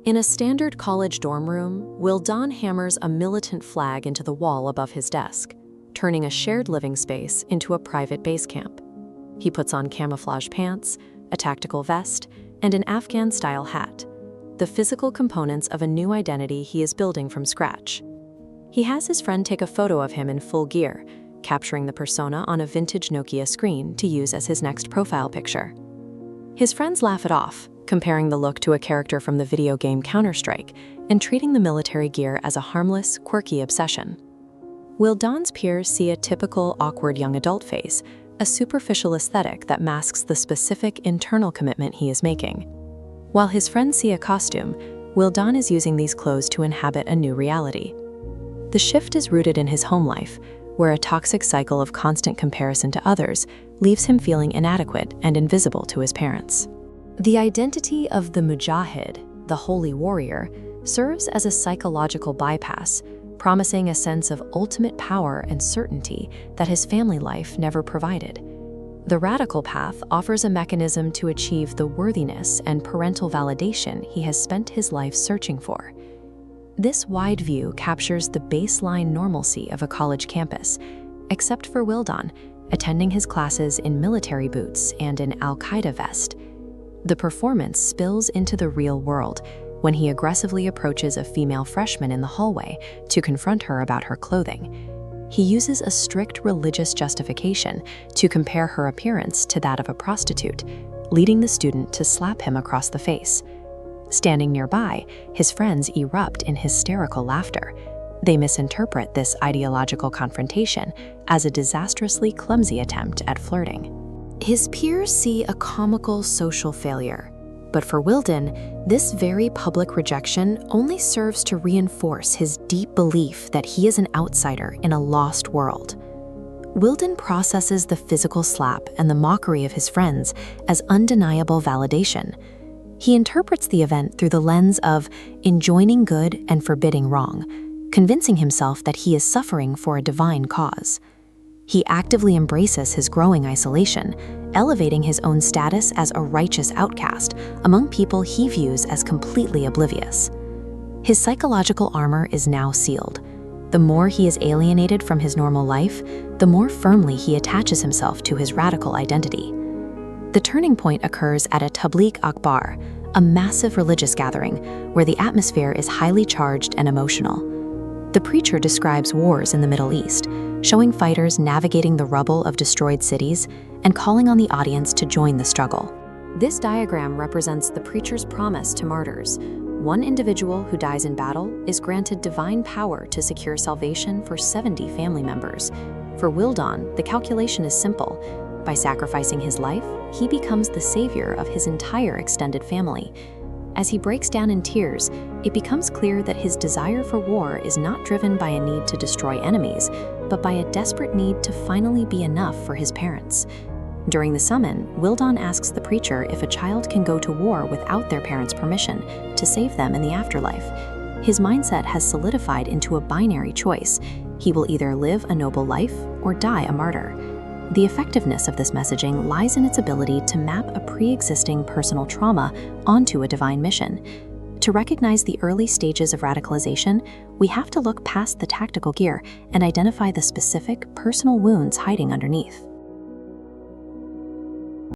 In a standard college dorm room, Wildan hammers a militant flag into the wall above his desk, turning a shared living space into a private base camp. He puts on camouflage pants, a tactical vest, and an Afghan-style hat, the physical components of a new identity he is building from scratch. He has his friend take a photo of him in full gear, capturing the persona on a vintage Nokia screen to use as his next profile picture. His friends laugh it off, comparing the look to a character from the video game Counter-Strike and treating the military gear as a harmless, quirky obsession. Wildan's peers see a typical awkward young adult phase, a superficial aesthetic that masks the specific internal commitment he is making. While his friends see a costume, Wildan is using these clothes to inhabit a new reality. The shift is rooted in his home life, where a toxic cycle of constant comparison to others leaves him feeling inadequate and invisible to his parents. The identity of the mujahid, the holy warrior, serves as a psychological bypass, promising a sense of ultimate power and certainty that his family life never provided. The radical path offers a mechanism to achieve the worthiness and parental validation he has spent his life searching for. This wide view captures the baseline normalcy of a college campus, except for Wildan, attending his classes in military boots and an Al-Qaeda vest. The performance spills into the real world when he aggressively approaches a female freshman in the hallway to confront her about her clothing. He uses a strict religious justification to compare her appearance to that of a prostitute, leading the student to slap him across the face. Standing nearby, his friends erupt in hysterical laughter. They misinterpret this ideological confrontation as a disastrously clumsy attempt at flirting. His peers see a comical social failure, but for Wildan, this very public rejection only serves to reinforce his deep belief that he is an outsider in a lost world. Wildan processes the physical slap and the mockery of his friends as undeniable validation. He interprets the event through the lens of enjoining good and forbidding wrong, convincing himself that he is suffering for a divine cause. He actively embraces his growing isolation, elevating his own status as a righteous outcast among people he views as completely oblivious. His psychological armor is now sealed. The more he is alienated from his normal life, the more firmly he attaches himself to his radical identity. The turning point occurs at a Tabligh Akbar, a massive religious gathering where the atmosphere is highly charged and emotional. The preacher describes wars in the Middle East, showing fighters navigating the rubble of destroyed cities and calling on the audience to join the struggle. This diagram represents the preacher's promise to martyrs. One individual who dies in battle is granted divine power to secure salvation for 70 family members. For Wildan, the calculation is simple. By sacrificing his life, he becomes the savior of his entire extended family. As he breaks down in tears, it becomes clear that his desire for war is not driven by a need to destroy enemies, but by a desperate need to finally be enough for his parents. During the summon, Wildan asks the preacher if a child can go to war without their parents' permission to save them in the afterlife. His mindset has solidified into a binary choice. He will either live a noble life or die a martyr. The effectiveness of this messaging lies in its ability to map a pre-existing personal trauma onto a divine mission. To recognize the early stages of radicalization, we have to look past the tactical gear and identify the specific personal wounds hiding underneath.